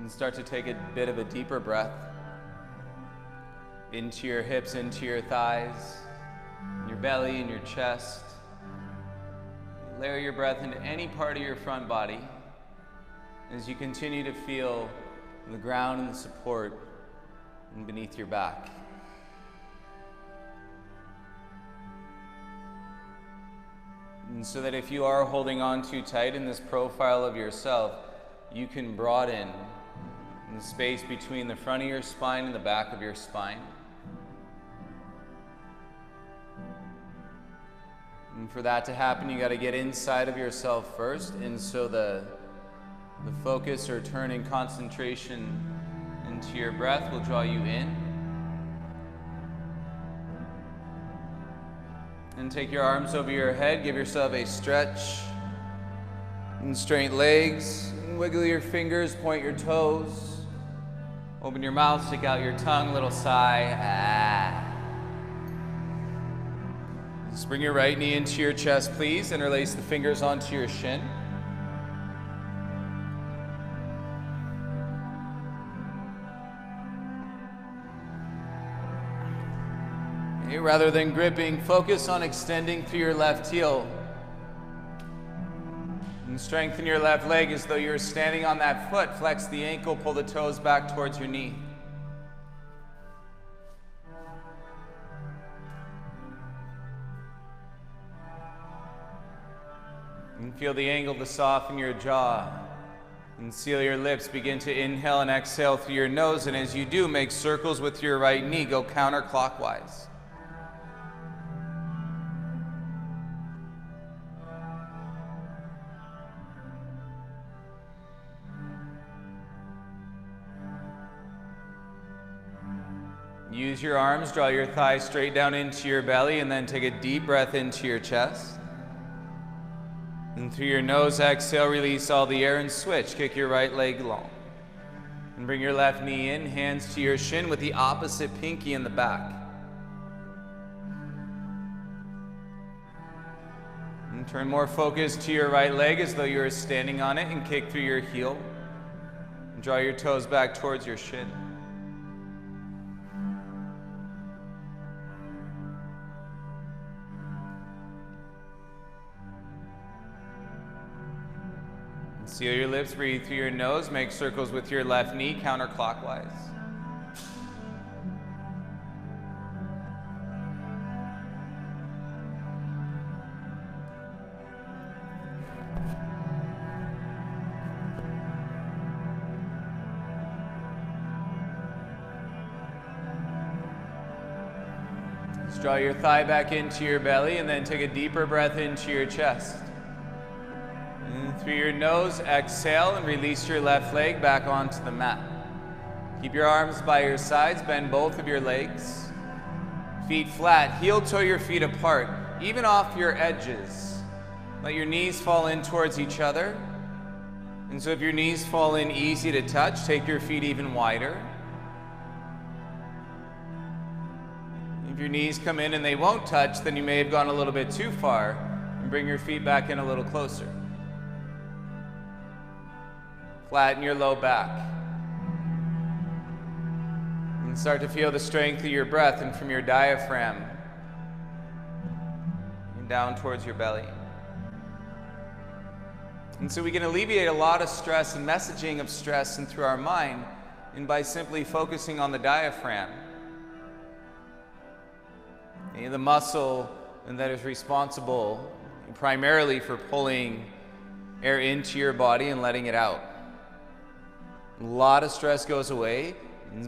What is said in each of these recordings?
And start to take a bit of a deeper breath into your hips, into your thighs, your belly and your chest. Layer your breath into any part of your front body as you continue to feel the ground and the support beneath your back. And so that if you are holding on too tight in this profile of yourself, you can broaden the space between the front of your spine and the back of your spine. And for that to happen, you got to get inside of yourself first. And so the focus or turning concentration into your breath will draw you in. And take your arms over your head, give yourself a stretch. And straighten legs, wiggle your fingers, point your toes. Open your mouth, stick out your tongue, little sigh. Just bring your right knee into your chest, please. Interlace the fingers onto your shin. Okay, rather than gripping, focus on extending through your left heel. And strengthen your left leg as though you're standing on that foot. Flex the ankle, pull the toes back towards your knee. And feel the angle to soften your jaw. And seal your lips. Begin to inhale and exhale through your nose. And as you do, make circles with your right knee. Go counterclockwise. Use your arms, draw your thighs straight down into your belly, and then take a deep breath into your chest. And through your nose, exhale, release all the air and switch. Kick your right leg long. And bring your left knee in, hands to your shin with the opposite pinky in the back. And turn more focus to your right leg as though you are standing on it, and kick through your heel. And draw your toes back towards your shin. Seal your lips, breathe through your nose, make circles with your left knee, counterclockwise. Just draw your thigh back into your belly and then take a deeper breath into your chest. Through your nose, exhale and release your left leg back onto the mat. Keep your arms by your sides, bend both of your legs. Feet flat, heel toe your feet apart, even off your edges. Let your knees fall in towards each other. And so if your knees fall in easy to touch, take your feet even wider. If your knees come in and they won't touch, then you may have gone a little bit too far, and bring your feet back in a little closer. Flatten your low back. And start to feel the strength of your breath and from your diaphragm and down towards your belly. And so we can alleviate a lot of stress and messaging of stress and through our mind, and by simply focusing on the diaphragm. And the muscle that is responsible primarily for pulling air into your body and letting it out. A lot of stress goes away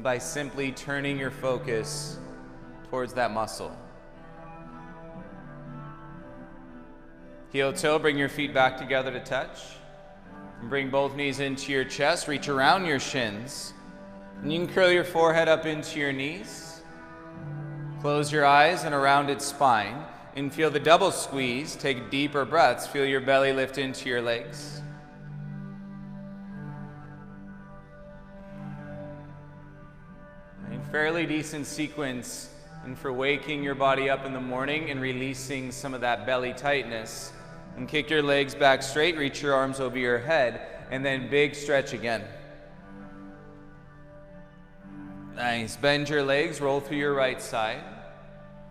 by simply turning your focus towards that muscle. Heel toe, bring your feet back together to touch. And bring both knees into your chest, reach around your shins. And you can curl your forehead up into your knees. Close your eyes and around its spine. And feel the double squeeze. Take deeper breaths. Feel your belly lift into your legs. Fairly decent sequence and for waking your body up in the morning and releasing some of that belly tightness. And kick your legs back straight, reach your arms over your head, and then big stretch again. Nice. Bend your legs, roll through your right side,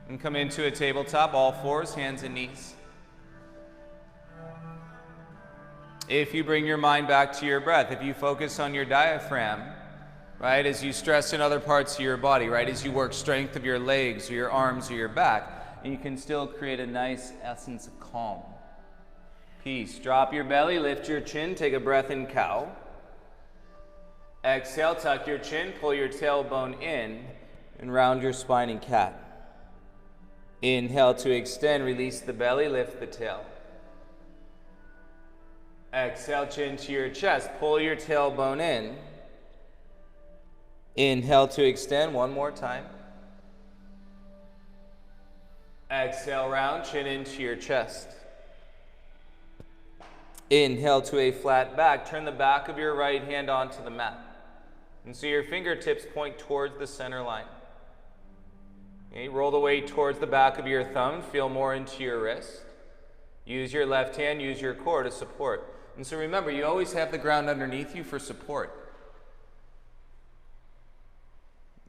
and come into a tabletop, all fours, hands and knees. If you bring your mind back to your breath, if you focus on your diaphragm, right, as you stress in other parts of your body, right, as you work strength of your legs or your arms or your back, you can still create a nice essence of calm. Peace. Drop your belly, lift your chin, take a breath in cow. Exhale, tuck your chin, pull your tailbone in, and round your spine in cat. Inhale to extend, release the belly, lift the tail. Exhale, chin to your chest, pull your tailbone in. Inhale to extend, one more time. Exhale, round, chin into your chest. Inhale to a flat back, turn the back of your right hand onto the mat. And so your fingertips point towards the center line. Okay, roll the weight towards the back of your thumb, feel more into your wrist. Use your left hand, use your core to support. And so remember, you always have the ground underneath you for support.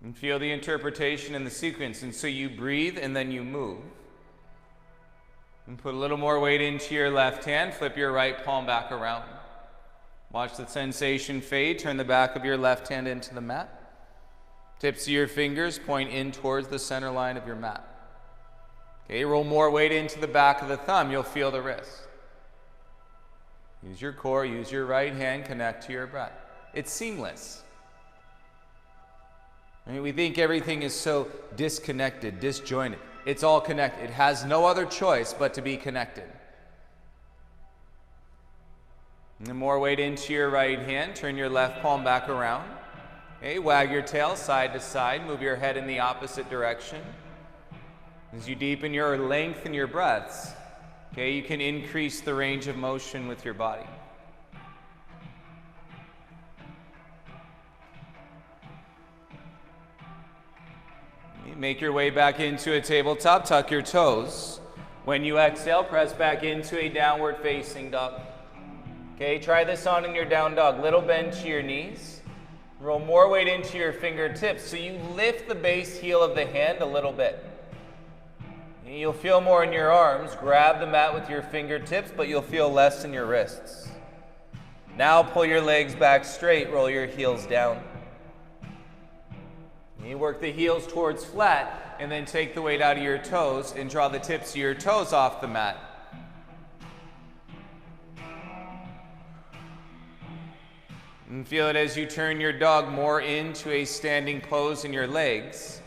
And feel the interpretation and the sequence. And so you breathe and then you move. And put a little more weight into your left hand, flip your right palm back around. Watch the sensation fade, turn the back of your left hand into the mat. Tips of your fingers point in towards the center line of your mat. Okay, roll more weight into the back of the thumb, you'll feel the wrist. Use your core, use your right hand, connect to your breath. It's seamless. I mean, we think everything is so disconnected, disjointed. It's all connected. It has no other choice but to be connected. And then more weight into your right hand. Turn your left palm back around. Okay, wag your tail side to side. Move your head in the opposite direction. As you deepen your length in your breaths, okay, you can increase the range of motion with your body. Make your way back into a tabletop, tuck your toes. When you exhale, press back into a downward facing dog. Okay, try this on in your down dog. Little bend to your knees. Roll more weight into your fingertips so you lift the base heel of the hand a little bit. You'll feel more in your arms. Grab the mat with your fingertips, but you'll feel less in your wrists. Now pull your legs back straight, roll your heels down. You work the heels towards flat, and then take the weight out of your toes and draw the tips of your toes off the mat. And feel it as you turn your dog more into a standing pose in your legs.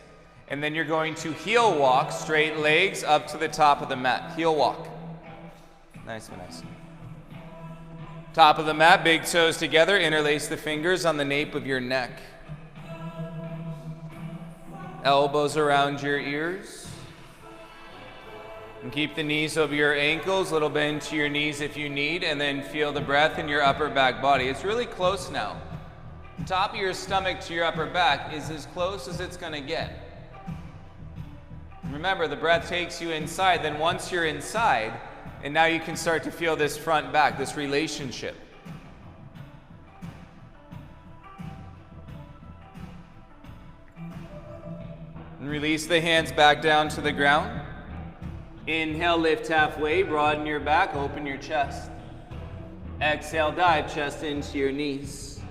And then you're going to heel walk, straight legs up to the top of the mat. Heel walk. Nice and nice. Top of the mat, big toes together, interlace the fingers on the nape of your neck. Elbows around your ears. And keep the knees over your ankles, little bend to your knees if you need, and then feel the breath in your upper back body. It's really close now. The top of your stomach to your upper back is as close as it's going to get. Remember, the breath takes you inside. Then once you're inside, and now you can start to feel this front back, this relationship. And release the hands back down to the ground. Inhale, lift halfway, broaden your back, open your chest. Exhale, dive chest into your knees.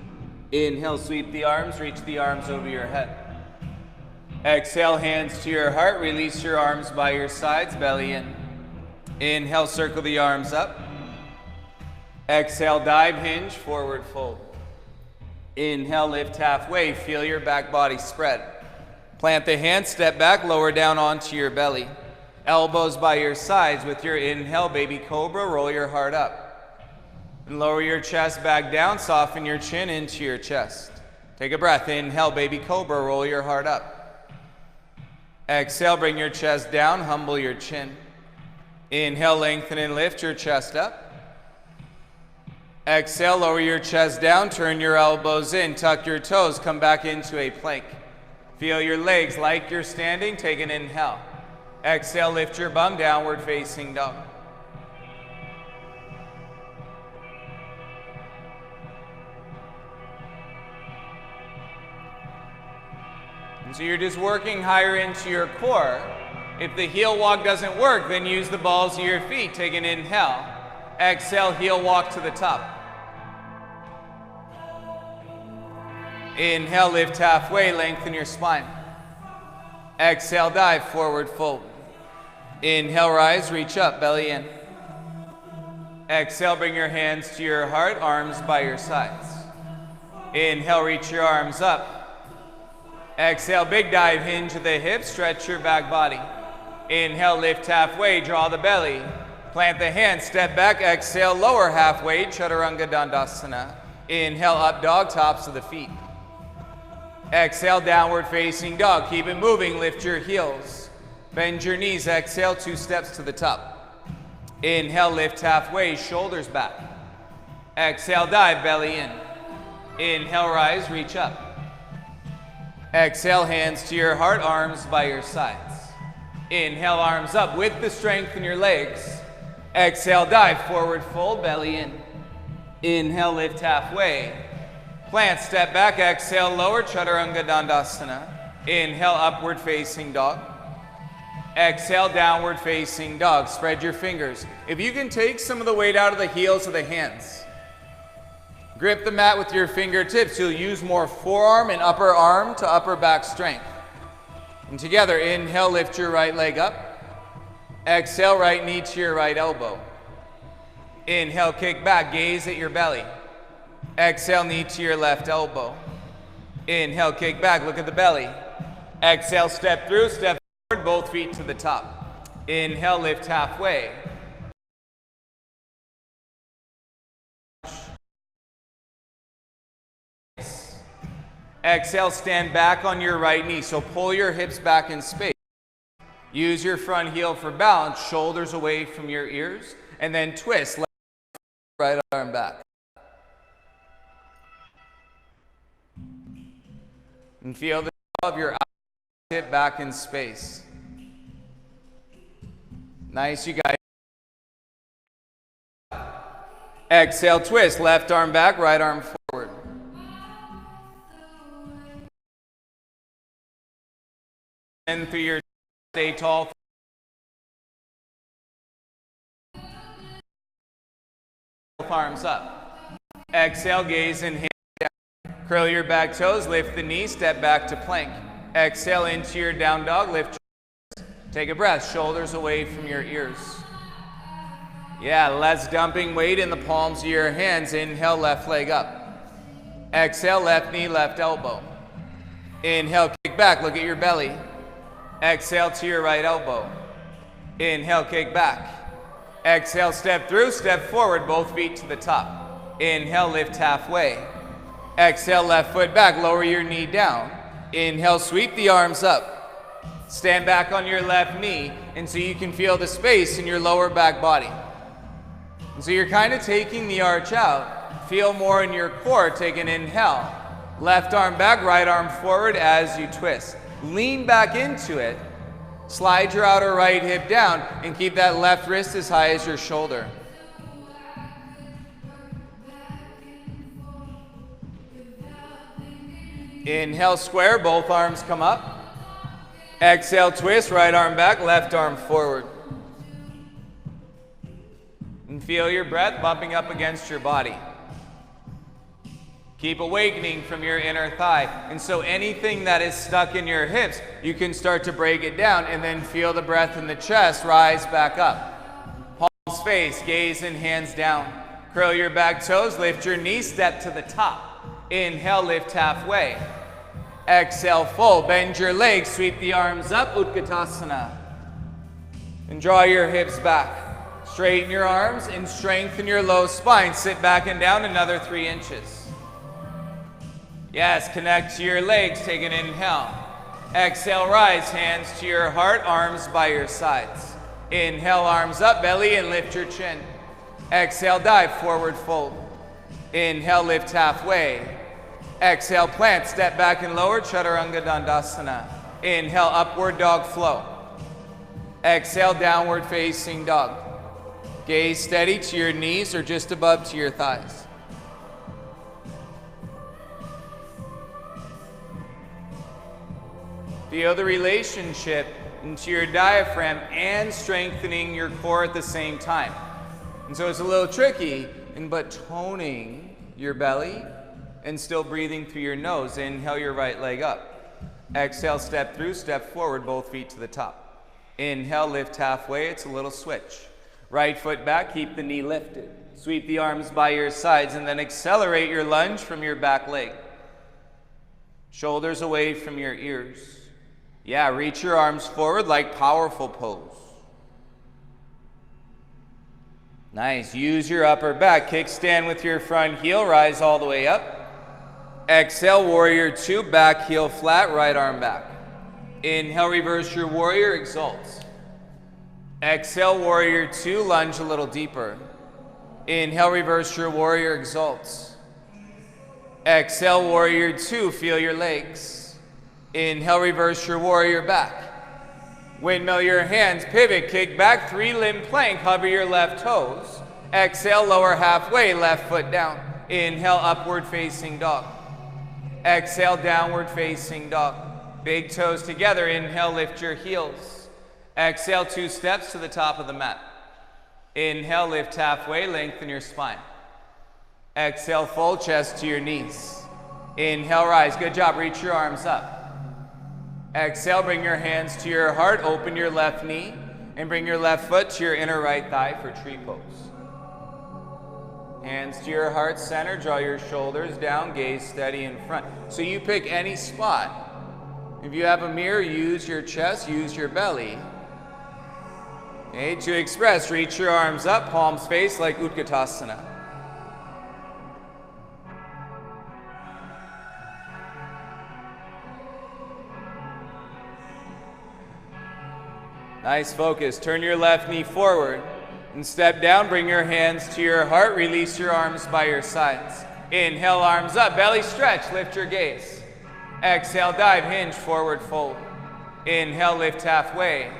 Inhale, sweep the arms, reach the arms over your head. Exhale, hands to your heart, release your arms by your sides, belly in. Inhale, circle the arms up. Exhale, dive, hinge, forward fold. Inhale, lift halfway, feel your back body spread. Plant the hands, step back, lower down onto your belly. Elbows by your sides. With your inhale, baby cobra, roll your heart up. And lower your chest back down, soften your chin into your chest. Take a breath. Inhale, baby cobra, roll your heart up. Exhale, bring your chest down, humble your chin. Inhale, lengthen and lift your chest up. Exhale, lower your chest down, turn your elbows in, tuck your toes, come back into a plank. Feel your legs like you're standing, take an inhale. Exhale, lift your bum, downward facing dog. So you're just working higher into your core. If the heel walk doesn't work, then use the balls of your feet. Take an inhale. Exhale, heel walk to the top. Inhale, lift halfway, lengthen your spine. Exhale, dive, forward fold. Inhale, rise, reach up, belly in. Exhale, bring your hands to your heart, arms by your sides. Inhale, reach your arms up. Exhale, big dive, hinge the hips, stretch your back body. Inhale, lift halfway, draw the belly. Plant the hands, step back, exhale, lower halfway, Chaturanga Dandasana. Inhale, up dog, tops of the feet. Exhale, downward facing dog. Keep it moving, lift your heels. Bend your knees, exhale, 2 steps to the top. Inhale, lift halfway, shoulders back. Exhale, dive, belly in. Inhale, rise, reach up. Exhale, hands to your heart, arms by your sides. Inhale, arms up with the strength in your legs. Exhale, dive, forward fold, belly in. Inhale, lift halfway. Plant, step back, exhale, lower, Chaturanga Dandasana. Inhale, upward facing dog. Exhale, downward facing dog. Spread your fingers. If you can take some of the weight out of the heels of the hands. Grip the mat with your fingertips. You'll use more forearm and upper arm to upper back strength. And together, inhale, lift your right leg up. Exhale, right knee to your right elbow. Inhale, kick back, gaze at your belly. Exhale, knee to your left elbow. Inhale, kick back, look at the belly. Exhale, step through, step forward, both feet to the top. Inhale, lift halfway. Exhale, stand back on your right knee. So pull your hips back in space. Use your front heel for balance, shoulders away from your ears, and then twist, left, right arm back. And feel the top of your hip back in space. Nice, you guys. Exhale, twist, left arm back, right arm forward. And through your stay tall. Both arms up. Exhale, gaze and hand down. Curl your back toes, lift the knee, step back to plank. Exhale into your down dog, lift your chest. Take a breath, shoulders away from your ears. Yeah, less dumping weight in the palms of your hands. Inhale, left leg up. Exhale, left knee, left elbow. Inhale, kick back, look at your belly. Exhale to your right elbow. Inhale, kick back. Exhale, step through, step forward, both feet to the top. Inhale, lift halfway. Exhale, left foot back, lower your knee down. Inhale, sweep the arms up. Stand back on your left knee, and so you can feel the space in your lower back body. And so you're kind of taking the arch out. Feel more in your core. Take an inhale. Left arm back, right arm forward as you twist. Lean back into it. Slide your outer right hip down and keep that left wrist as high as your shoulder. Inhale, square, both arms come up. Exhale, twist, right arm back, left arm forward. And feel your breath bumping up against your body. Keep awakening from your inner thigh. And so anything that is stuck in your hips, you can start to break it down and then feel the breath in the chest rise back up. Palms face, gaze and hands down. Curl your back toes, lift your knees, step to the top. Inhale, lift halfway. Exhale, fold. Bend your legs, sweep the arms up, Utkatasana. And draw your hips back. Straighten your arms and strengthen your low spine. Sit back and down another 3 inches. Yes, connect to your legs. Take an inhale. Exhale, rise. Hands to your heart, arms by your sides. Inhale, arms up, belly, and lift your chin. Exhale, dive, forward fold. Inhale, lift halfway. Exhale, plant, step back and lower, Chaturanga Dandasana. Inhale, upward dog flow. Exhale, downward facing dog. Gaze steady to your knees or just above to your thighs. Feel the relationship into your diaphragm and strengthening your core at the same time. And so it's a little tricky, but toning your belly and still breathing through your nose. Inhale your right leg up. Exhale, step through, step forward, both feet to the top. Inhale, lift halfway. It's a little switch. Right foot back, keep the knee lifted. Sweep the arms by your sides and then accelerate your lunge from your back leg. Shoulders away from your ears. Yeah, reach your arms forward like powerful pose. Nice. Use your upper back. Kickstand with your front heel. Rise all the way up. Exhale, warrior two. Back heel flat, right arm back. Inhale, reverse your warrior. Exalt. Exhale, warrior two. Lunge a little deeper. Inhale, reverse your warrior. Exalt. Exhale, warrior two. Feel your legs. Inhale, reverse your warrior back. Windmill your hands, pivot, kick back, 3-limb plank, hover your left toes. Exhale, lower halfway, left foot down. Inhale, upward facing dog. Exhale, downward facing dog. Big toes together, inhale, lift your heels. Exhale, 2 steps to the top of the mat. Inhale, lift halfway, lengthen your spine. Exhale, full chest to your knees. Inhale, rise, good job, reach your arms up. Exhale, bring your hands to your heart, open your left knee, and bring your left foot to your inner right thigh for tree pose. Hands to your heart center, draw your shoulders down, gaze steady in front. So you pick any spot. If you have a mirror, use your chest, use your belly. Okay, to express, reach your arms up, palms face like Utkatasana. Nice focus. Turn your left knee forward and step down. Bring your hands to your heart. Release your arms by your sides. Inhale, arms up. Belly stretch. Lift your gaze. Exhale, dive, hinge, forward fold. Inhale, lift halfway.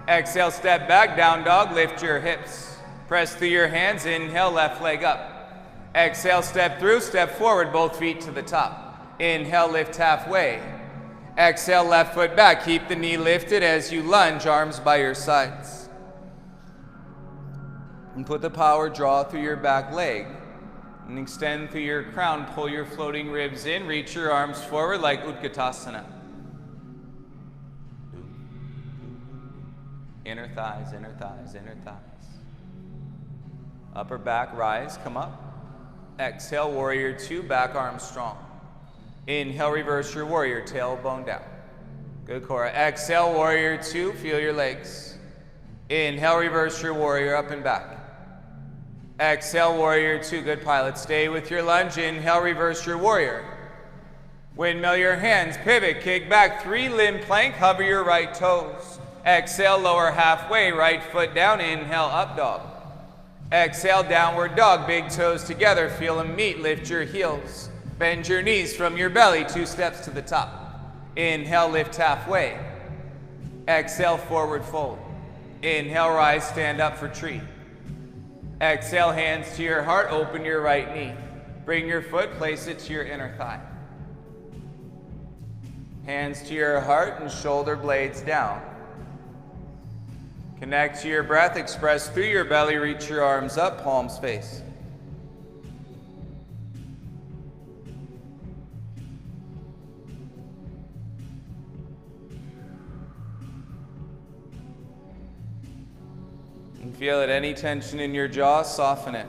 Exhale, step back, down dog. Lift your hips. Press through your hands. Inhale, left leg up. Exhale, step through, step forward, both feet to the top. Inhale, lift halfway. Exhale, left foot back. Keep the knee lifted as you lunge, arms by your sides. And put the power draw through your back leg. And extend through your crown. Pull your floating ribs in. Reach your arms forward like Utkatasana. Inner thighs, inner thighs, inner thighs. Upper back, rise, come up. Exhale, warrior two, back arm strong. Inhale, reverse your warrior, tailbone down. Good core. Exhale, warrior two, feel your legs. Inhale, reverse your warrior, up and back. Exhale, warrior two, good pilot. Stay with your lunge. Inhale, reverse your warrior. Windmill your hands, pivot, kick back, 3-limb plank, hover your right toes. Exhale, lower halfway, right foot down. Inhale, up dog. Exhale, downward dog, big toes together, feel them meet, lift your heels. Bend your knees from your belly, 2 steps to the top. Inhale, lift halfway. Exhale, forward fold. Inhale, rise, stand up for tree. Exhale, hands to your heart, open your right knee. Bring your foot, place it to your inner thigh. Hands to your heart and shoulder blades down. Connect to your breath, express through your belly, reach your arms up, palms face. And feel it, any tension in your jaw, soften it.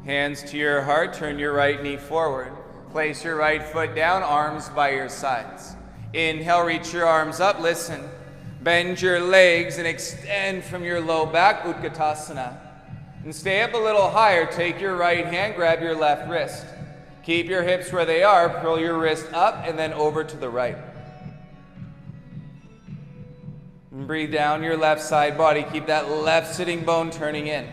Hands to your heart, turn your right knee forward. Place your right foot down, arms by your sides. Inhale, reach your arms up, listen. Bend your legs and extend from your low back, Utkatasana. And stay up a little higher, take your right hand, grab your left wrist. Keep your hips where they are, pull your wrist up and then over to the right. And breathe down your left side body, keep that left sitting bone turning in.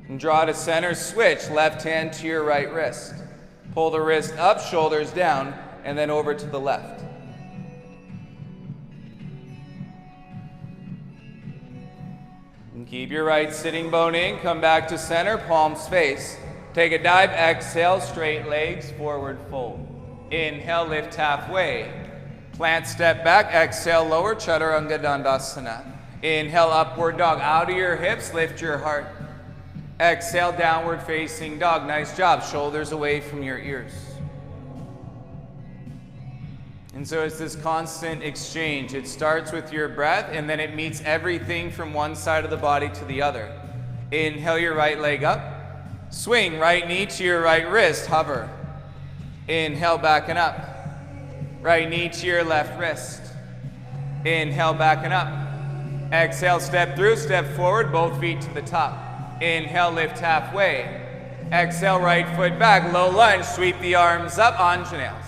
And draw to center, switch, left hand to your right wrist. Pull the wrist up, shoulders down, and then over to the left. And keep your right sitting bone in, come back to center, palms face. Take a dive, exhale, straight legs, forward fold. Inhale, lift halfway. Plant, step back, exhale, lower, Chaturanga Dandasana. Inhale, upward dog. Out of your hips, lift your heart. Exhale, downward facing dog. Nice job. Shoulders away from your ears. And so it's this constant exchange. It starts with your breath, and then it meets everything from one side of the body to the other. Inhale your right leg up. Swing right knee to your right wrist. Hover. Inhale, back and up. Right knee to your left wrist. Inhale, back and up. Exhale, step through, step forward, both feet to the top. Inhale, lift halfway. Exhale, right foot back, low lunge, sweep the arms up, Anjaneas.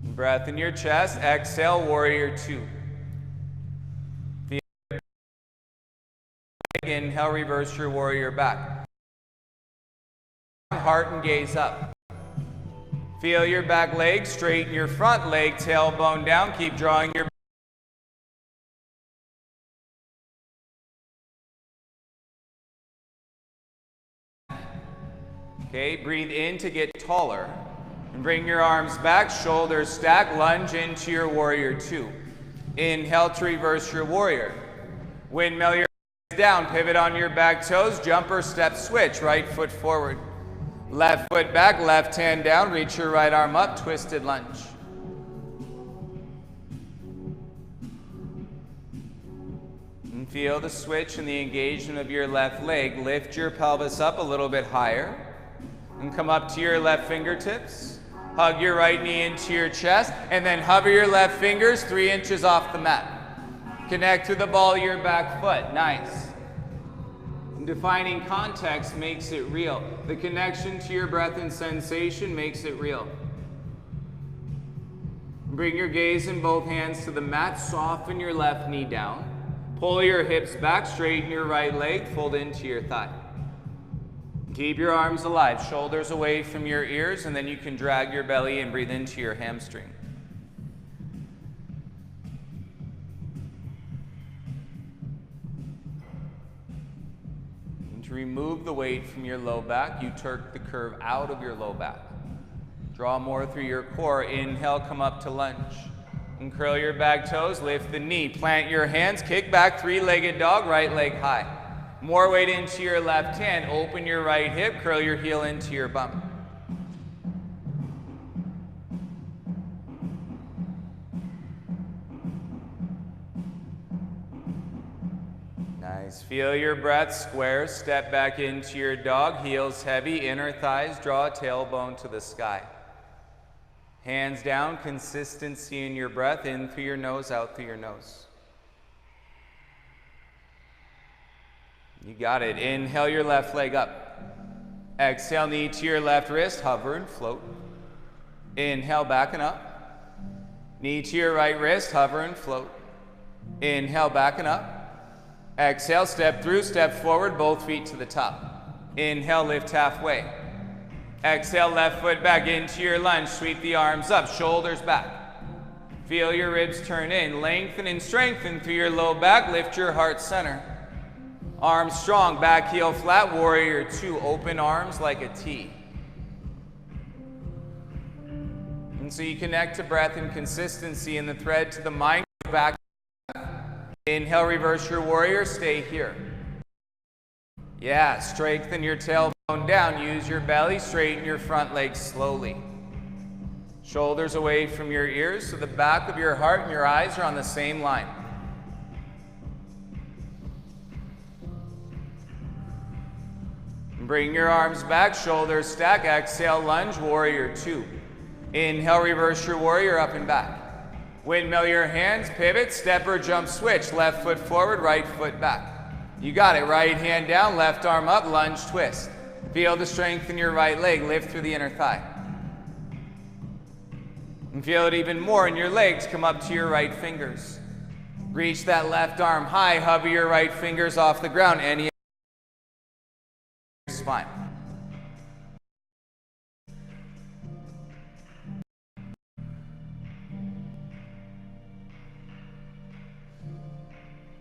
Breath in your chest, exhale, warrior two. Inhale, reverse your warrior back. Heart and gaze up. Feel your back leg, straighten your front leg, tailbone down, keep drawing your okay, breathe in to get taller. And bring your arms back, shoulders stack, lunge into your warrior two. Inhale to reverse your warrior. Windmill your hands down, pivot on your back toes, jumper step switch, right foot forward. Left foot back, left hand down, reach your right arm up, twisted lunge. And feel the switch and the engagement of your left leg. Lift your pelvis up a little bit higher and come up to your left fingertips. Hug your right knee into your chest and then hover your left fingers 3 inches off the mat. Connect to the ball of your back foot. Nice. Defining context makes it real. The connection to your breath and sensation makes it real. Bring your gaze in both hands to the mat. Soften your left knee down. Pull your hips back. Straighten your right leg. Fold into your thigh. Keep your arms alive. Shoulders away from your ears, and then you can drag your belly and breathe into your hamstring. To remove the weight from your low back, you turk the curve out of your low back. Draw more through your core. Inhale, come up to lunge. And curl your back toes, lift the knee. Plant your hands, kick back, three-legged dog, right leg high. More weight into your left hand. Open your right hip, curl your heel into your bum. Nice. Feel your breath, square, step back into your dog, heels heavy, inner thighs, draw a tailbone to the sky. Hands down, consistency in your breath, in through your nose, out through your nose. You got it. Inhale your left leg up. Exhale, knee to your left wrist, hover and float. Inhale, back and up. Knee to your right wrist, hover and float. Inhale, back and up. Exhale, step through, step forward, both feet to the top. Inhale, lift halfway. Exhale, left foot back into your lunge. Sweep the arms up, shoulders back. Feel your ribs turn in. Lengthen and strengthen through your low back. Lift your heart center. Arms strong, back heel flat, warrior two. Open arms like a T. And so you connect to breath and consistency and the thread to the mind. Back. Inhale, reverse your warrior, stay here. Yeah, strengthen your tailbone down. Use your belly, straighten your front leg slowly. Shoulders away from your ears so the back of your heart and your eyes are on the same line. Bring your arms back, shoulders stack, exhale, lunge, warrior two. Inhale, reverse your warrior, up and back. Windmill your hands, pivot, step or jump switch, left foot forward, right foot back. You got it, right hand down, left arm up, lunge twist. Feel the strength in your right leg, lift through the inner thigh. And feel it even more in your legs, come up to your right fingers. Reach that left arm high, hover your right fingers off the ground, any spine.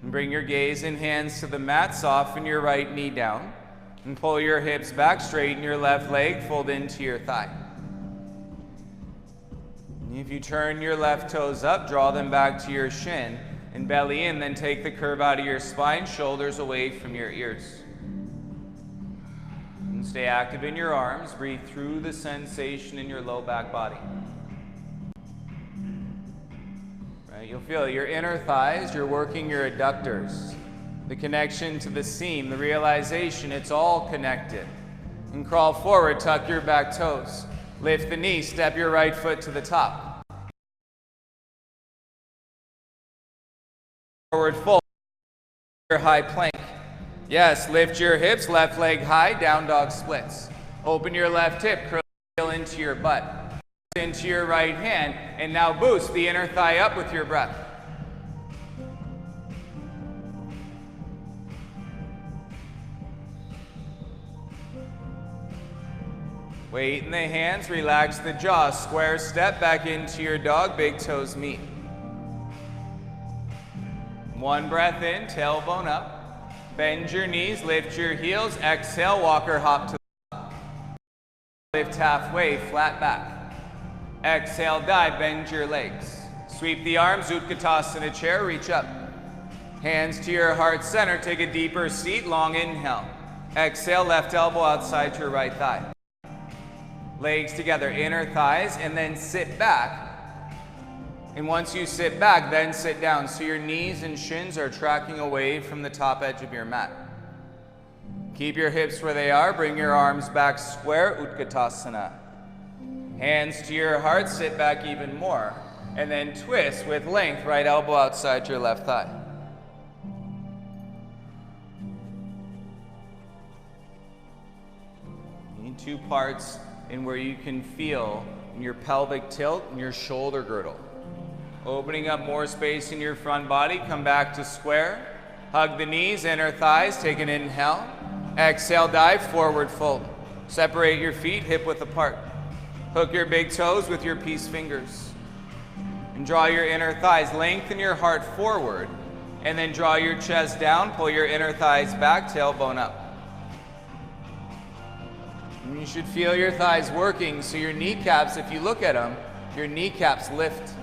And bring your gaze and hands to the mat, soften your right knee down, and pull your hips back, straighten your left leg, fold into your thigh. If you turn your left toes up, draw them back to your shin and belly in, then take the curve out of your spine, shoulders away from your ears. And stay active in your arms. Breathe through the sensation in your low back body. Right, you'll feel your inner thighs, you're working your adductors. The connection to the seam, the realization it's all connected. And crawl forward, tuck your back toes. Lift the knee, step your right foot to the top. Forward fold, your high plank. Yes, lift your hips, left leg high, down dog splits. Open your left hip, curl into your butt. Into your right hand, and now boost the inner thigh up with your breath. Weight in the hands, relax the jaw, square step back into your dog, big toes meet. One breath in, tailbone up. Bend your knees, lift your heels, exhale, walk or hop to the top. Lift halfway, flat back. Exhale, dive, bend your legs. Sweep the arms, Utkatasana chair, reach up. Hands to your heart center, take a deeper seat, long inhale. Exhale, left elbow outside your right thigh. Legs together, inner thighs, and then sit back. And once you sit back, then sit down. So your knees and shins are tracking away from the top edge of your mat. Keep your hips where they are. Bring your arms back square, Utkatasana. Hands to your heart, sit back even more. And then twist with length, right elbow outside your left thigh. Need two parts in where you can feel your pelvic tilt and your shoulder girdle. Opening up more space in your front body, come back to square. Hug the knees, inner thighs, take an inhale. Exhale, dive, forward fold. Separate your feet, hip width apart. Hook your big toes with your peace fingers. And draw your inner thighs, lengthen your heart forward. And then draw your chest down, pull your inner thighs back, tailbone up. And you should feel your thighs working, so your kneecaps, if you look at them, your kneecaps lift.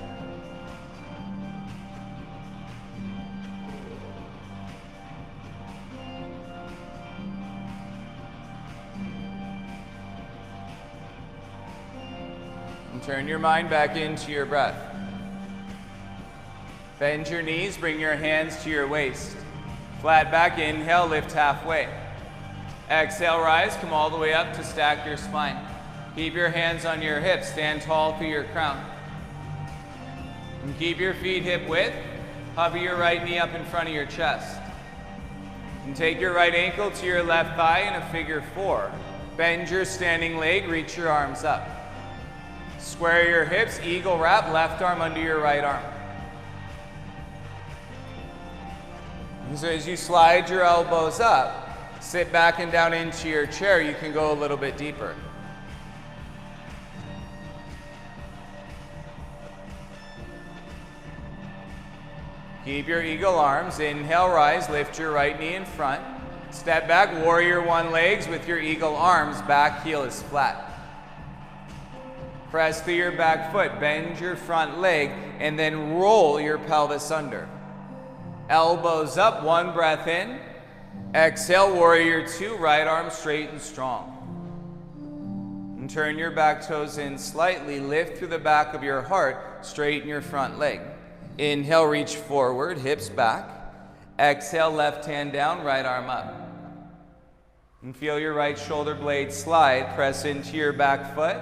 And turn your mind back into your breath. Bend your knees, bring your hands to your waist. Flat back, inhale, lift halfway. Exhale, rise, come all the way up to stack your spine. Keep your hands on your hips, stand tall through your crown. And keep your feet hip width. Hover your right knee up in front of your chest. And take your right ankle to your left thigh in a figure four. Bend your standing leg, reach your arms up. Square your hips, eagle wrap, left arm under your right arm. And so as you slide your elbows up, sit back and down into your chair, you can go a little bit deeper. Keep your eagle arms. Inhale, rise, lift your right knee in front. Step back, warrior one legs with your eagle arms, back heel is flat. Press through your back foot, bend your front leg, and then roll your pelvis under. Elbows up, one breath in. Exhale, warrior two, right arm straight and strong. And turn your back toes in slightly, lift through the back of your heart, straighten your front leg. Inhale, reach forward, hips back. Exhale, left hand down, right arm up. And feel your right shoulder blade slide, press into your back foot.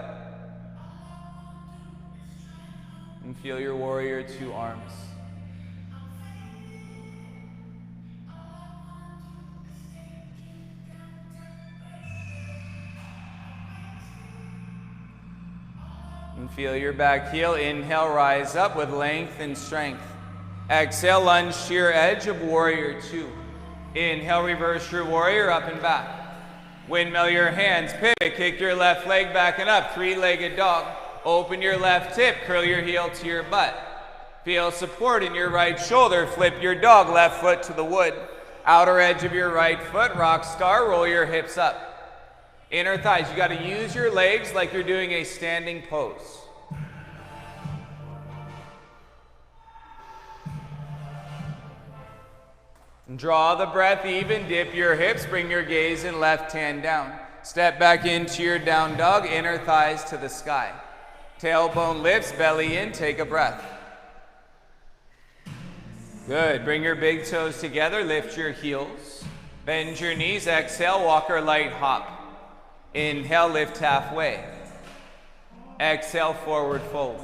And feel your warrior two arms. And feel your back heel. Inhale, rise up with length and strength. Exhale, lunge to your edge of warrior two. Inhale, reverse your warrior up and back. Windmill your hands, pivot, kick your left leg back and up, three-legged dog. Open your left hip, curl your heel to your butt. Feel support in your right shoulder, flip your dog, left foot to the wood. Outer edge of your right foot, rock star, roll your hips up. Inner thighs, you got to use your legs like you're doing a standing pose. Draw the breath even, dip your hips, bring your gaze and left hand down. Step back into your down dog, inner thighs to the sky. Tailbone lifts, belly in, take a breath. Good, bring your big toes together, lift your heels. Bend your knees, exhale, walk or light hop. Inhale, lift halfway. Exhale, forward fold.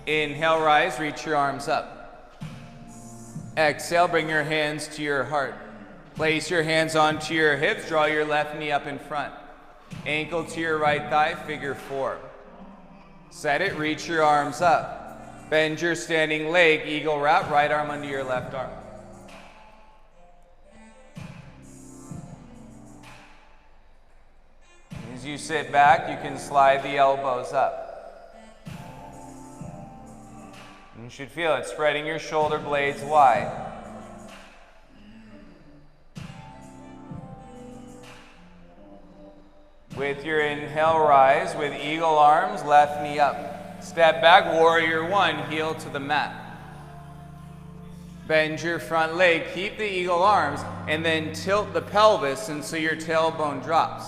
Inhale, rise, reach your arms up. Exhale, bring your hands to your heart. Place your hands onto your hips, draw your left knee up in front. Ankle to your right thigh, figure four. Set it, reach your arms up. Bend your standing leg, eagle wrap, right arm under your left arm. As you sit back, you can slide the elbows up. You should feel it, spreading your shoulder blades wide. With your inhale, rise. With eagle arms, left knee up. Step back, warrior one, heel to the mat. Bend your front leg, keep the eagle arms, and then tilt the pelvis and so your tailbone drops.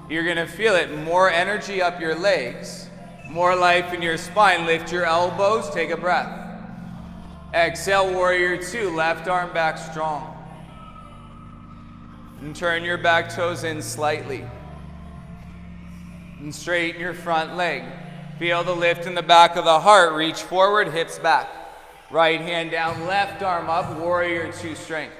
You're gonna feel it, more energy up your legs, more life in your spine. Lift your elbows, take a breath. Exhale, warrior two, left arm back strong. And turn your back toes in slightly. And straighten your front leg. Feel the lift in the back of the heart. Reach forward, hips back. Right hand down, left arm up, warrior two strength.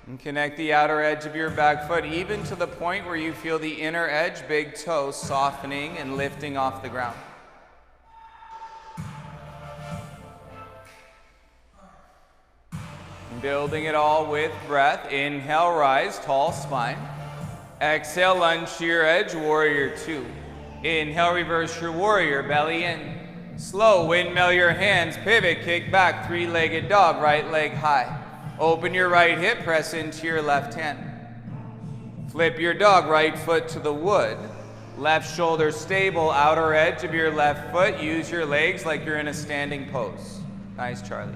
And connect the outer edge of your back foot even to the point where you feel the inner edge, big toe, softening and lifting off the ground. Building it all with breath. Inhale, rise, tall spine. Exhale, lunge to your edge, warrior two. Inhale, reverse your warrior, belly in. Slow, windmill your hands, pivot, kick back, three-legged dog, right leg high. Open your right hip, press into your left hand. Flip your dog, right foot to the wood. Left shoulder stable, outer edge of your left foot. Use your legs like you're in a standing pose. Nice, Charlie.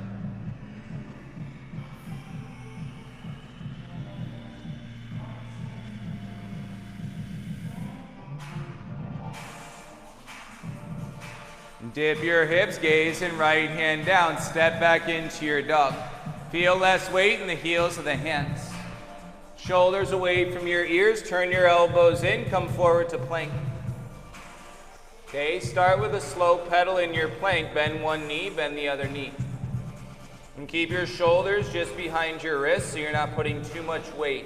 Dip your hips, gaze and right hand down. Step back into your dog. Feel less weight in the heels of the hands. Shoulders away from your ears. Turn your elbows in. Come forward to plank. Okay, start with a slow pedal in your plank. Bend one knee, bend the other knee. And keep your shoulders just behind your wrists so you're not putting too much weight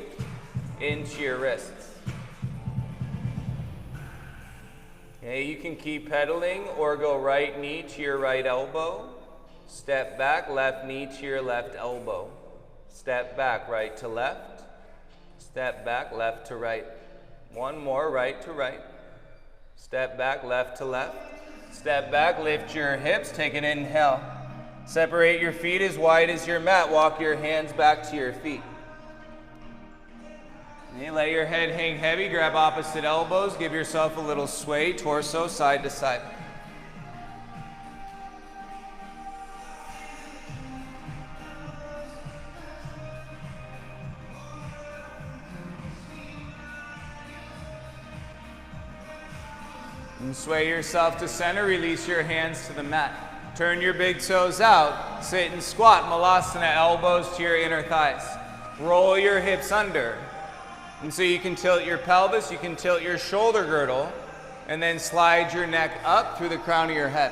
into your wrists. Okay, you can keep pedaling or go right knee to your right elbow. Step back, left knee to your left elbow. Step back, right to left. Step back, left to right. One more, right to right. Step back, left to left. Step back, lift your hips, take an inhale. Separate your feet as wide as your mat. Walk your hands back to your feet. Okay, let your head hang heavy, grab opposite elbows, give yourself a little sway, torso side to side. And sway yourself to center, release your hands to the mat. Turn your big toes out, sit and squat, malasana, elbows to your inner thighs. Roll your hips under. And so you can tilt your pelvis, you can tilt your shoulder girdle, and then slide your neck up through the crown of your head.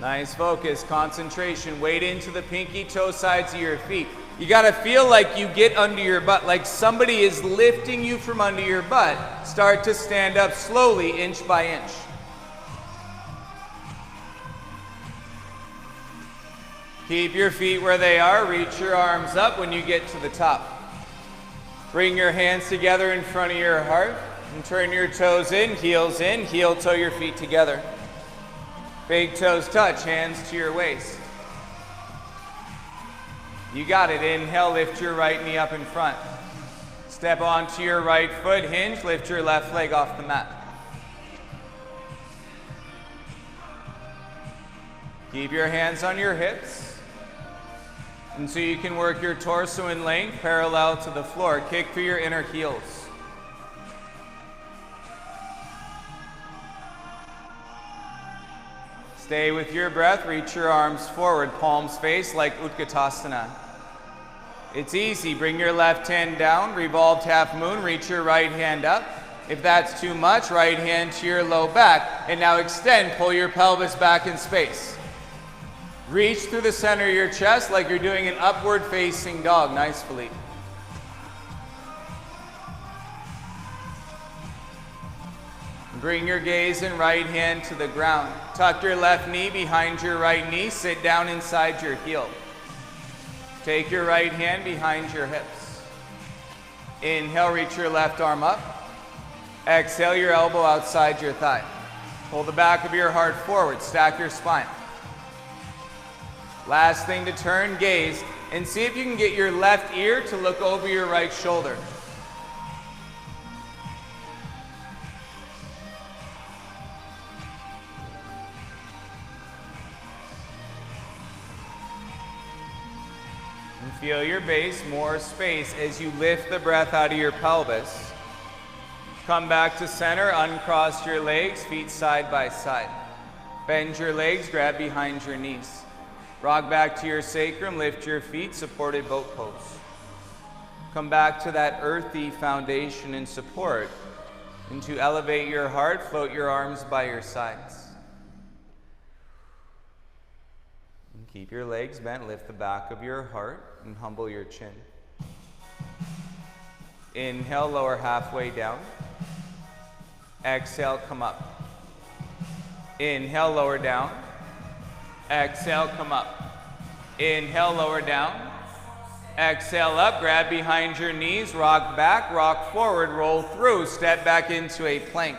Nice focus, concentration. Weight into the pinky toe sides of your feet. You gotta feel like you get under your butt, like somebody is lifting you from under your butt. Start to stand up slowly, inch by inch. Keep your feet where they are. Reach your arms up when you get to the top. Bring your hands together in front of your heart and turn your toes in, heel toe your feet together. Big toes touch, hands to your waist. You got it. Inhale, lift your right knee up in front. Step onto your right foot, hinge, lift your left leg off the mat. Keep your hands on your hips. And so you can work your torso in length parallel to the floor. Kick through your inner heels. Stay with your breath, reach your arms forward, palms face like Utkatasana. It's easy, bring your left hand down, revolved half moon, reach your right hand up. If that's too much, right hand to your low back. And now extend, pull your pelvis back in space. Reach through the center of your chest like you're doing an upward facing dog. Nice, Philippe. Bring your gaze and right hand to the ground. Tuck your left knee behind your right knee. Sit down inside your heel. Take your right hand behind your hips. Inhale, reach your left arm up. Exhale, your elbow outside your thigh. Pull the back of your heart forward. Stack your spine. Last thing to turn, gaze, and see if you can get your left ear to look over your right shoulder. And feel your base, more space as you lift the breath out of your pelvis. Come back to center, uncross your legs, feet side by side. Bend your legs, grab behind your knees. Rock back to your sacrum, lift your feet, supported boat pose. Come back to that earthy foundation and support. And to elevate your heart, float your arms by your sides. And keep your legs bent, lift the back of your heart, and humble your chin. Inhale, lower halfway down. Exhale, come up. Inhale, lower down. Exhale, come up. Inhale, lower down. Exhale, up. Grab behind your knees. Rock back, rock forward, roll through. Step back into a plank.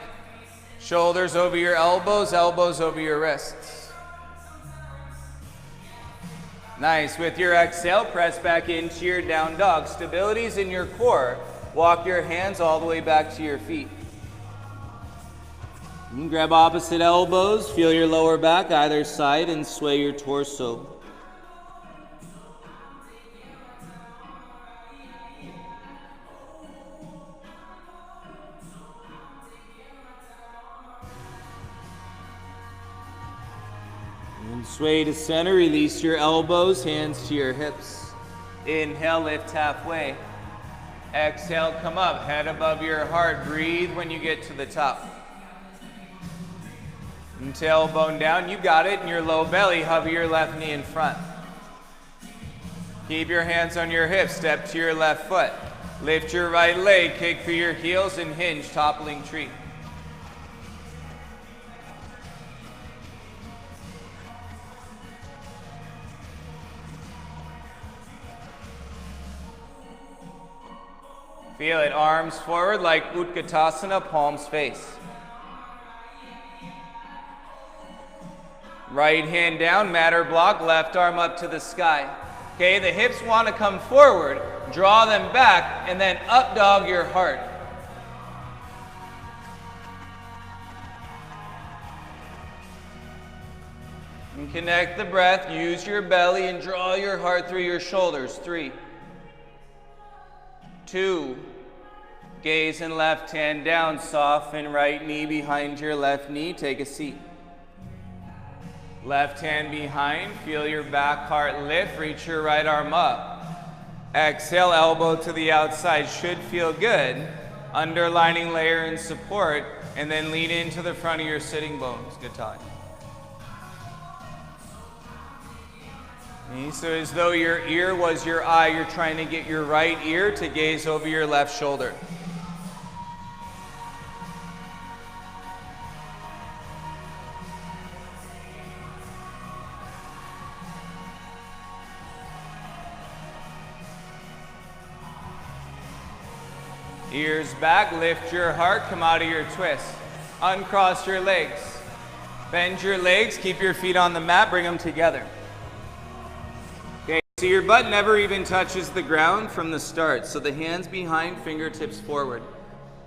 Shoulders over your elbows, elbows over your wrists. Nice. With your exhale, press back into your down dog. Stability's in your core. Walk your hands all the way back to your feet. You can grab opposite elbows, feel your lower back either side, and sway your torso. And sway to center, release your elbows, hands to your hips. Inhale, lift halfway. Exhale, come up, head above your heart. Breathe when you get to the top. And tailbone down, you got it. In your low belly, hover your left knee in front. Keep your hands on your hips, step to your left foot. Lift your right leg, kick through your heels and hinge, toppling tree. Feel it, arms forward like Utkatasana, palms face. Right hand down, mat or block, left arm up to the sky. Okay, the hips want to come forward, draw them back, and then up dog your heart. And connect the breath, use your belly, and draw your heart through your shoulders. 3, 2, gaze and left hand down, soften right knee behind your left knee, take a seat. Left hand behind, feel your back heart lift, reach your right arm up. Exhale, elbow to the outside, should feel good. Underlining layer and support, and then lean into the front of your sitting bones. Good time. So as though your ear was your eye, you're trying to get your right ear to gaze over your left shoulder. Ears back, lift your heart, come out of your twist. Uncross your legs. Bend your legs, keep your feet on the mat, bring them together. Okay, So your butt never even touches the ground from the start. So the hands behind, fingertips forward.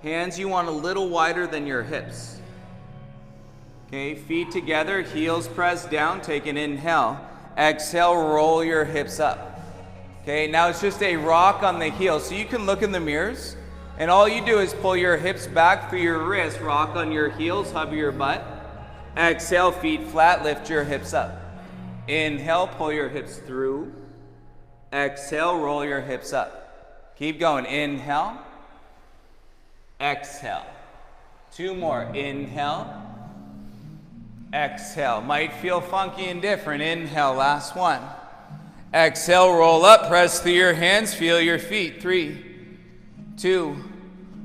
Hands you want a little wider than your hips. Okay, feet together, heels pressed down, take an inhale. Exhale, roll your hips up. Okay, now it's just a rock on the heels. So you can look in the mirrors, and all you do is pull your hips back through your wrist, rock on your heels, hover your butt. Exhale, feet flat, lift your hips up. Inhale, pull your hips through. Exhale, roll your hips up. Keep going. Inhale. Exhale. 2 more. Inhale. Exhale. Might feel funky and different. Inhale. Last one. Exhale. Roll up. Press through your hands. Feel your feet. 3, 2,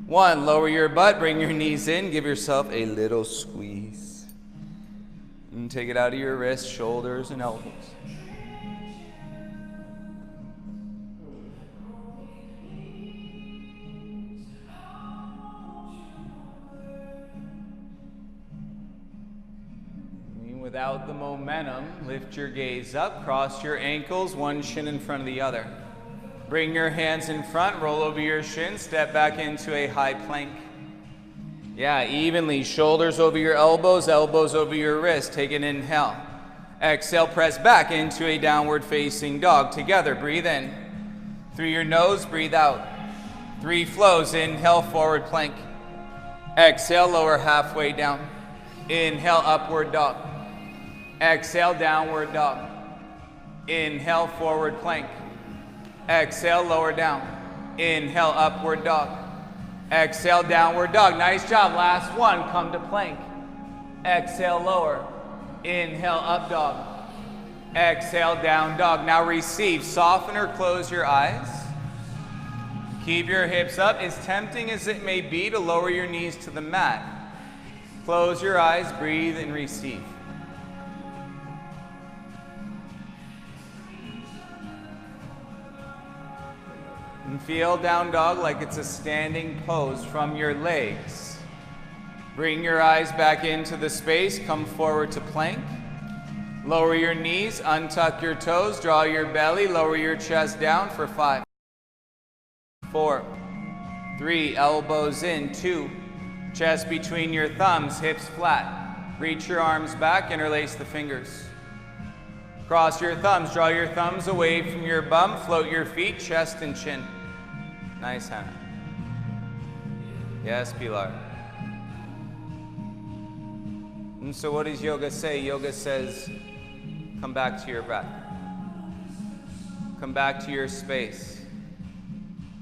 1. Lower your butt. Bring your knees in. Give yourself a little squeeze. And take it out of your wrists, shoulders, and elbows. Without the momentum, lift your gaze up, cross your ankles, one shin in front of the other. Bring your hands in front, roll over your shins, step back into a high plank. Yeah, evenly, shoulders over your elbows, elbows over your wrist. Take an inhale. Exhale, press back into a downward facing dog. Together, breathe in. Through your nose, breathe out. 3 flows, inhale, forward plank. Exhale, lower halfway down. Inhale, upward dog. Exhale, downward dog. Inhale, forward plank. Exhale, lower down. Inhale, upward dog. Exhale, downward dog. Nice job. Last one. Come to plank. Exhale, lower. Inhale, up dog. Exhale, down dog. Now receive. Soften or close your eyes. Keep your hips up. As tempting as it may be to lower your knees to the mat, close your eyes, breathe, and receive. And feel down dog like it's a standing pose from your legs. Bring your eyes back into the space. Come forward to plank. Lower your knees, untuck your toes, draw your belly, lower your chest down for 5, 4, 3, elbows in, 2, chest between your thumbs, hips flat. Reach your arms back, interlace the fingers. Cross your thumbs, draw your thumbs away from your bum, float your feet, chest and chin. Nice, Hannah. Yes, Pilar. And so what does yoga say? Yoga says, come back to your breath. Come back to your space.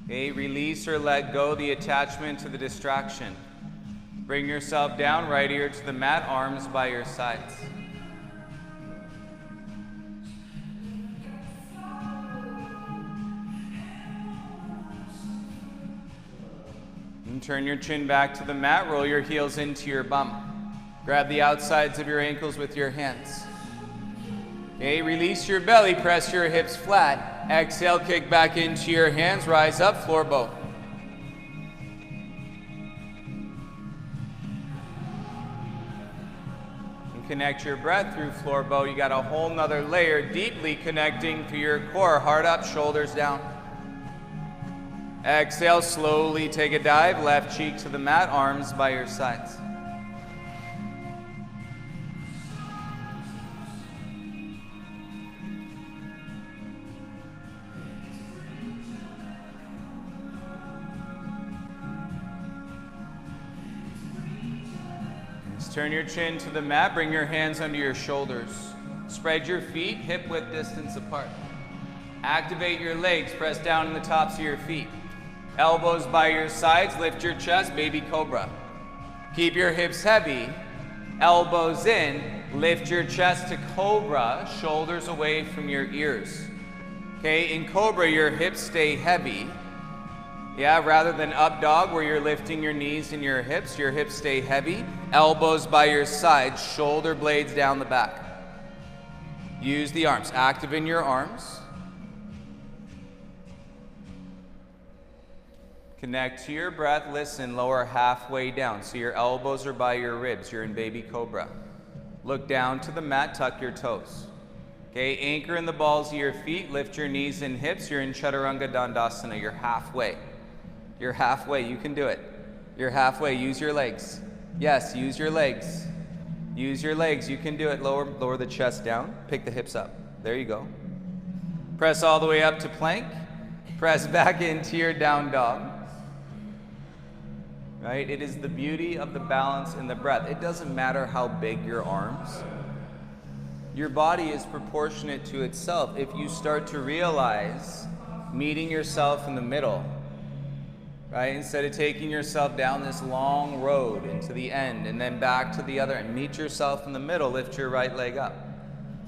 Okay, release or let go the attachment to the distraction. Bring yourself down, right ear to the mat, arms by your sides. And turn your chin back to the mat, roll your heels into your bum. Grab the outsides of your ankles with your hands. Okay, release your belly, press your hips flat. Exhale, kick back into your hands, rise up, floor bow. And connect your breath through floor bow. You got a whole nother layer, deeply connecting to your core, heart up, shoulders down. Exhale, slowly take a dive, left cheek to the mat, arms by your sides. Just turn your chin to the mat, bring your hands under your shoulders. Spread your feet hip-width distance apart. Activate your legs, press down in the tops of your feet. Elbows by your sides, lift your chest, baby cobra. Keep your hips heavy, elbows in, lift your chest to cobra, shoulders away from your ears. Okay, in cobra, your hips stay heavy. Yeah, rather than up dog where you're lifting your knees and your hips stay heavy. Elbows by your sides, shoulder blades down the back. Use the arms, active in your arms. Connect to your breath, listen, lower halfway down. So your elbows are by your ribs, you're in baby cobra. Look down to the mat, tuck your toes. Okay, anchor in the balls of your feet, lift your knees and hips. You're in Chaturanga Dandasana. You're halfway. You're halfway. You can do it. You're halfway. Use your legs. Yes, use your legs. Use your legs. You can do it. Lower the chest down. Pick the hips up. There you go. Press all the way up to plank. Press back into your down dog. Right? It is the beauty of the balance in the breath. It doesn't matter how big your arms. Your body is proportionate to itself. If you start to realize meeting yourself in the middle, right? Instead of taking yourself down this long road into the end and then back to the other and meet yourself in the middle, lift your right leg up.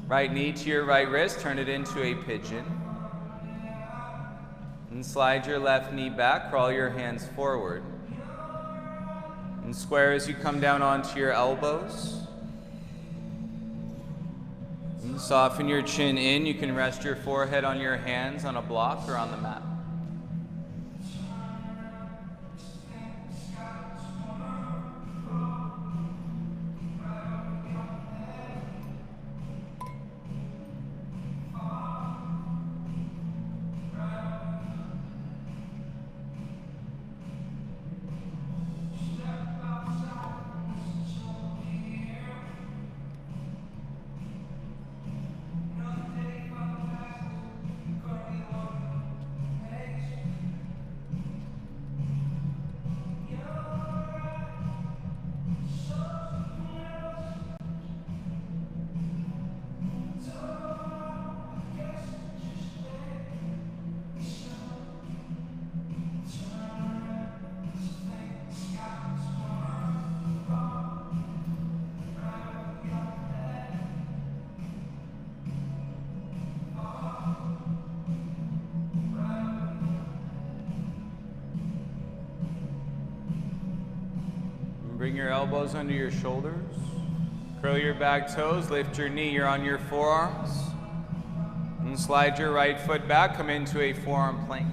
Right knee to your right wrist, turn it into a pigeon. And slide your left knee back, crawl your hands forward. And square as you come down onto your elbows. And soften your chin in. You can rest your forehead on your hands on a block or on the mat. Bring your elbows under your shoulders. Curl your back toes, lift your knee, you're on your forearms. And slide your right foot back, come into a forearm plank.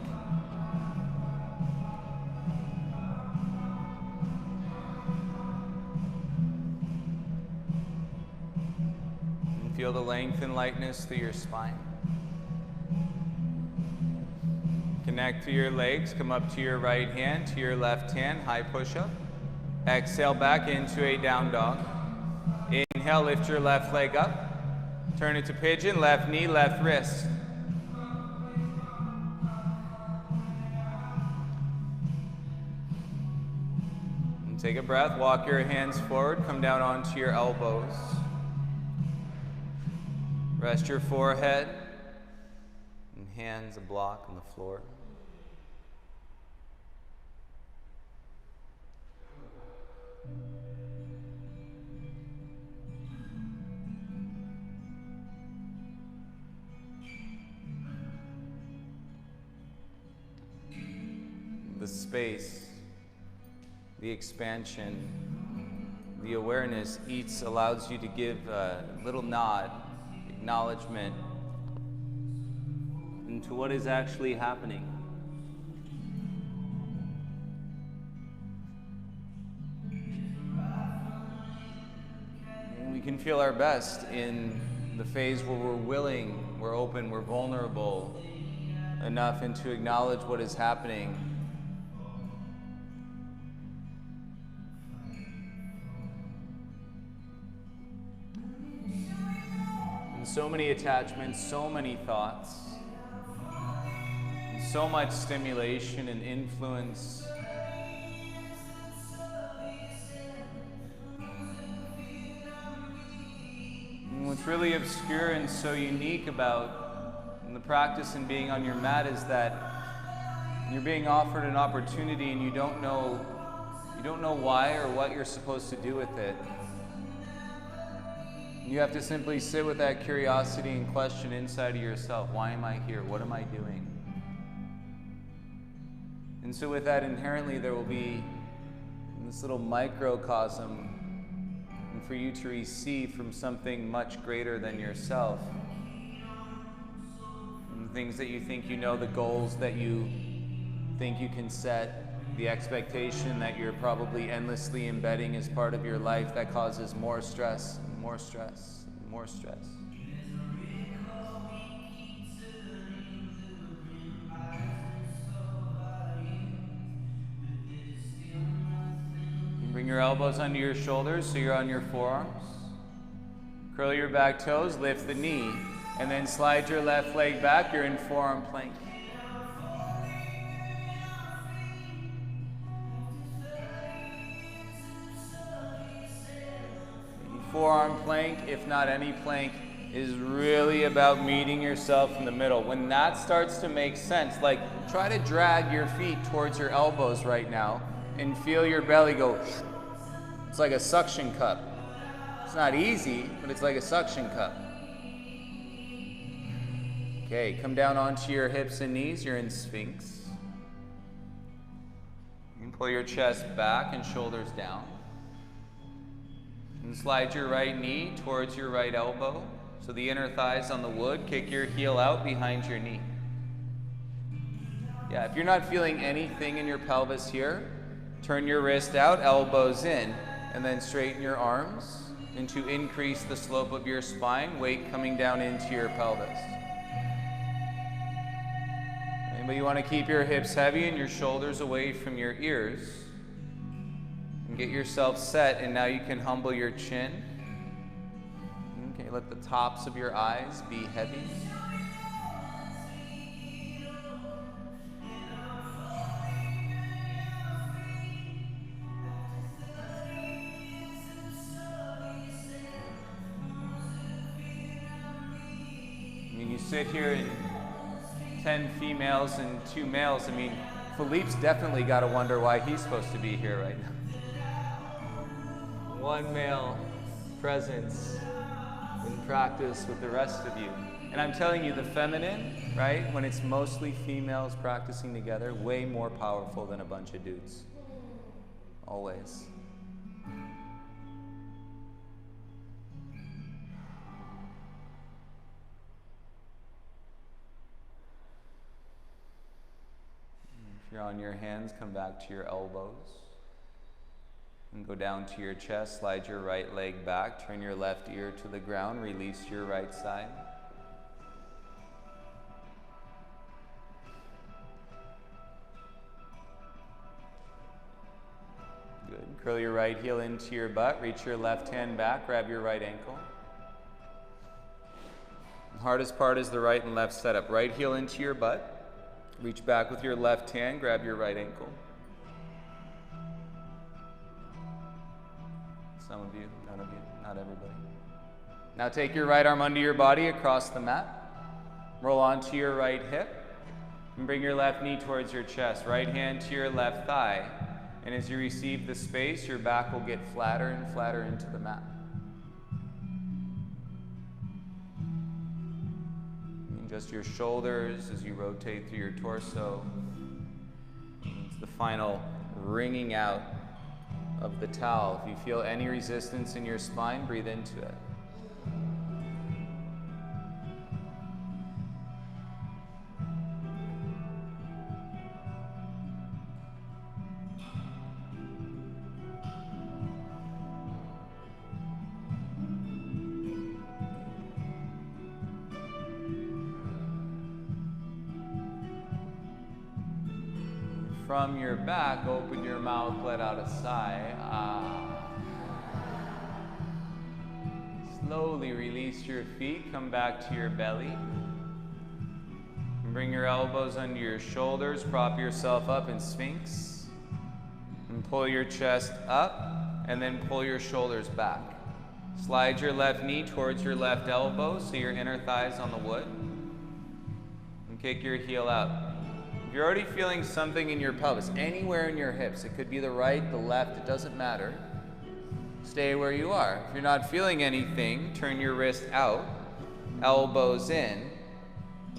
And feel the length and lightness through your spine. Connect to your legs, come up to your right hand, to your left hand, high push-up. Exhale back into a down dog. Inhale, lift your left leg up. Turn it to pigeon, left knee, left wrist. And take a breath, walk your hands forward, come down onto your elbows. Rest your forehead and hands a block on the floor. The space, the expansion, the awareness, each allows you to give a little nod, acknowledgement into what is actually happening. And we can feel our best in the phase where we're willing, we're open, we're vulnerable enough and to acknowledge what is happening. So many attachments, so many thoughts, and so much stimulation and influence. And what's really obscure and so unique about the practice and being on your mat is that you're being offered an opportunity and you don't know why or what you're supposed to do with it. You have to simply sit with that curiosity and question inside of yourself. Why am I here? What am I doing? And so with that, inherently, there will be this little microcosm and for you to receive from something much greater than yourself. And the things that you think you know, the goals that you think you can set, the expectation that you're probably endlessly embedding as part of your life that causes more stress. More stress, more stress. Bring your elbows under your shoulders so you're on your forearms. Curl your back toes, lift the knee, and then slide your left leg back. You're in forearm plank. Forearm plank, if not any plank, is really about meeting yourself in the middle. When that starts to make sense, like try to drag your feet towards your elbows right now and feel your belly go. It's like a suction cup. It's not easy, but it's like a suction cup. Okay, come down onto your hips and knees. You're in Sphinx. You can pull your chest back and shoulders down. And slide your right knee towards your right elbow. So the inner thigh's on the wood. Kick your heel out behind your knee. Yeah, if you're not feeling anything in your pelvis here, turn your wrist out, elbows in, and then straighten your arms. And to increase the slope of your spine, weight coming down into your pelvis. But you want to keep your hips heavy and your shoulders away from your ears. And get yourself set, and now you can humble your chin. Okay, let the tops of your eyes be heavy. You sit here in 10 females and 2 males. I mean, Philippe's definitely got to wonder why he's supposed to be here right now. 1 male presence in practice with the rest of you. And I'm telling you, the feminine, right, when it's mostly females practicing together, way more powerful than a bunch of dudes. Always. If you're on your hands, come back to your elbows. And go down to your chest, slide your right leg back, turn your left ear to the ground, release your right side. Good. Curl your right heel into your butt, reach your left hand back, grab your right ankle. The hardest part is the right and left setup. Right heel into your butt. Reach back with your left hand, grab your right ankle. Some of you, none of you, not everybody. Now take your right arm under your body across the mat. Roll onto your right hip. And bring your left knee towards your chest. Right hand to your left thigh. And as you receive the space, your back will get flatter and flatter into the mat. Just your shoulders as you rotate through your torso. It's the final wringing out of the towel. If you feel any resistance in your spine, breathe into it. From your back, open your mouth, let out a sigh. Slowly release your feet, come back to your belly. And bring your elbows under your shoulders, prop yourself up in Sphinx. And pull your chest up, and then pull your shoulders back. Slide your left knee towards your left elbow, so your inner thigh's on the wood. And kick your heel out. If you're already feeling something in your pelvis, anywhere in your hips, it could be the right, the left, it doesn't matter. Stay where you are. If you're not feeling anything, turn your wrist out, elbows in,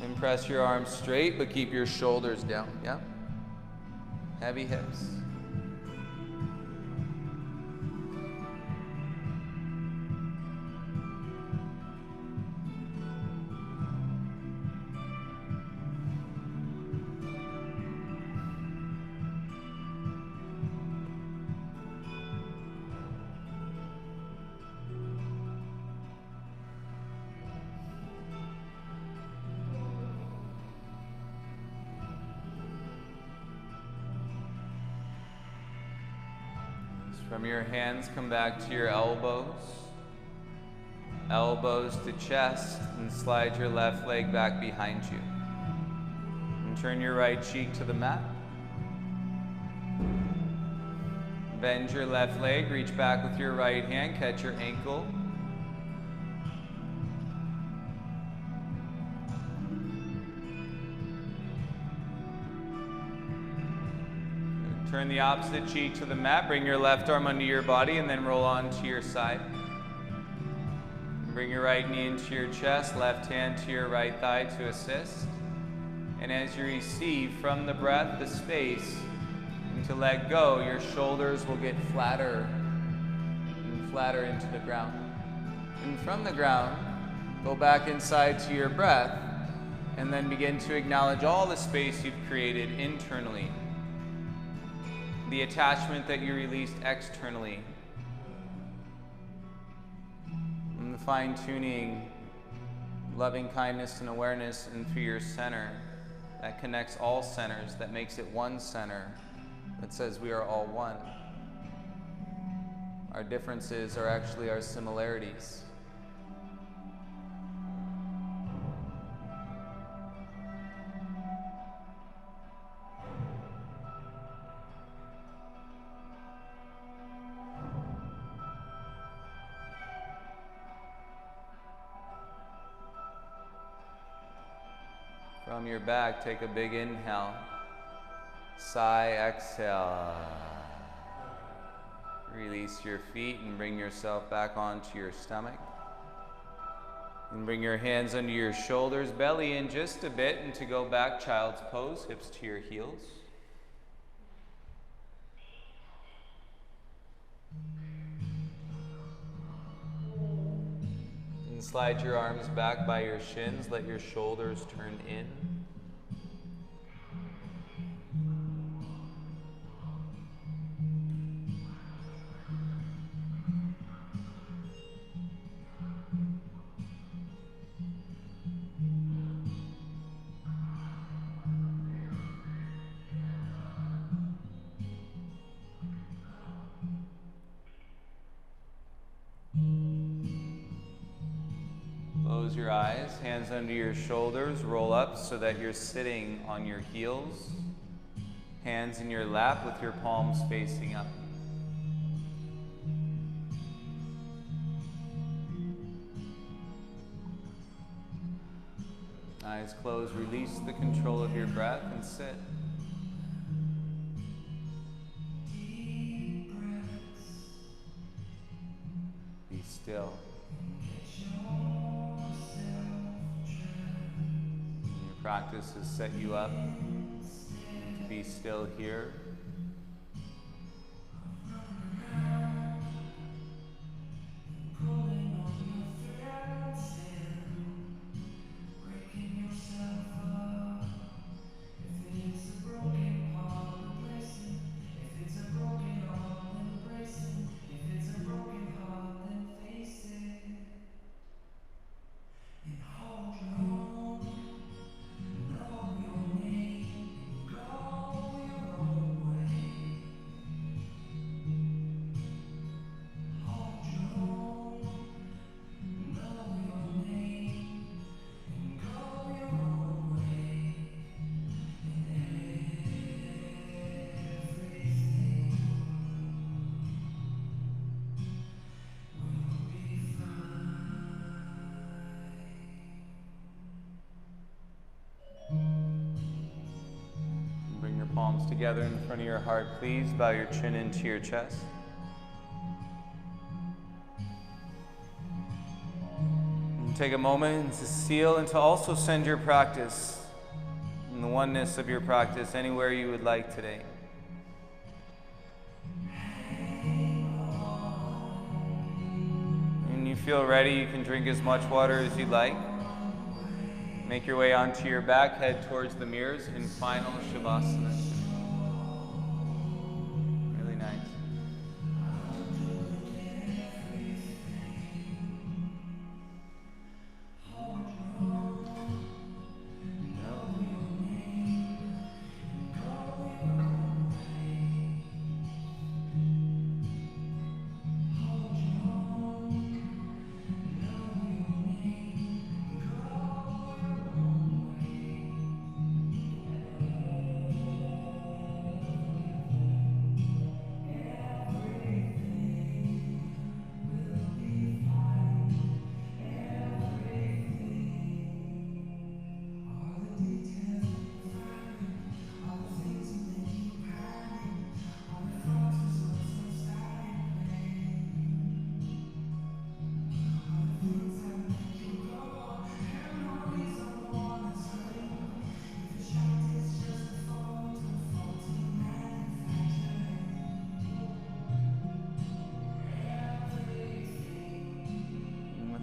and press your arms straight, but keep your shoulders down, yeah? Heavy hips. From your hands, come back to your elbows. Elbows to chest, and slide your left leg back behind you. And turn your right cheek to the mat. Bend your left leg, reach back with your right hand, catch your ankle. Turn the opposite cheek to the mat, bring your left arm under your body, and then roll onto your side. Bring your right knee into your chest, left hand to your right thigh to assist. And as you receive from the breath the space, and to let go, your shoulders will get flatter and flatter into the ground. And from the ground, go back inside to your breath, and then begin to acknowledge all the space you've created internally. The attachment that you released externally. And the fine-tuning, loving kindness and awareness into your center that connects all centers, that makes it one center, that says we are all one. Our differences are actually our similarities. From your back, take a big inhale. Sigh, exhale. Release your feet and bring yourself back onto your stomach. And bring your hands under your shoulders, belly in just a bit, and to go back, child's pose, hips to your heels. And slide your arms back by your shins, let your shoulders turn in. Close your eyes, hands under your shoulders, roll up so that you're sitting on your heels, hands in your lap with your palms facing up. Eyes closed, release the control of your breath and sit. Be still. Practice has set you up to be still here. Palms together in front of your heart, please. Bow your chin into your chest. And take a moment to seal and to also send your practice and the oneness of your practice anywhere you would like today. When you feel ready, you can drink as much water as you like. Make your way onto your back, head towards the mirrors in final Shavasana. Really nice.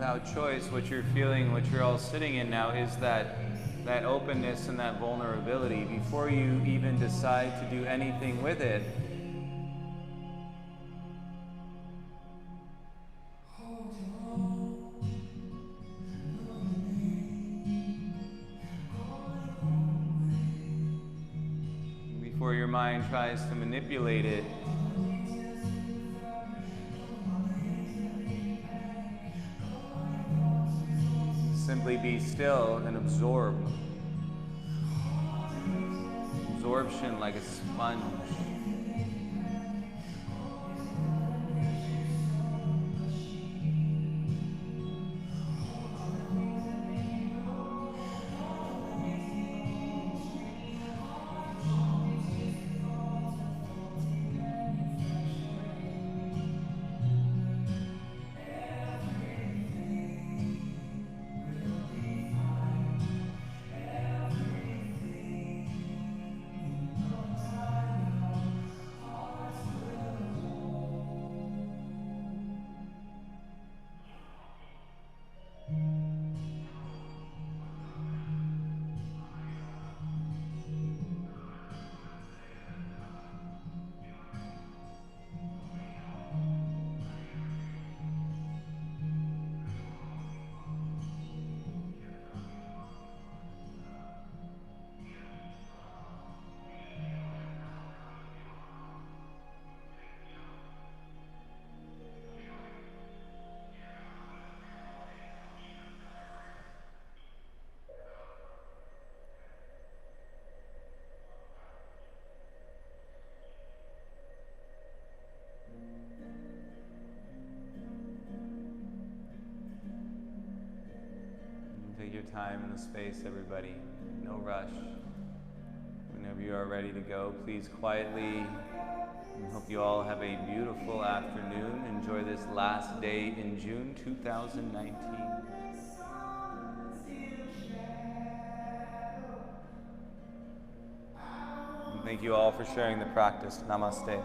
without choice, what you're feeling, what you're all sitting in now is that openness and that vulnerability. Before you even decide to do anything with it, before your mind tries to manipulate it, simply be still and absorb. Absorption like a sponge. Take your time in the space, everybody. No rush. Whenever you are ready to go, please quietly. I hope you all have a beautiful afternoon. Enjoy this last day in June 2019. And thank you all for sharing the practice. Namaste.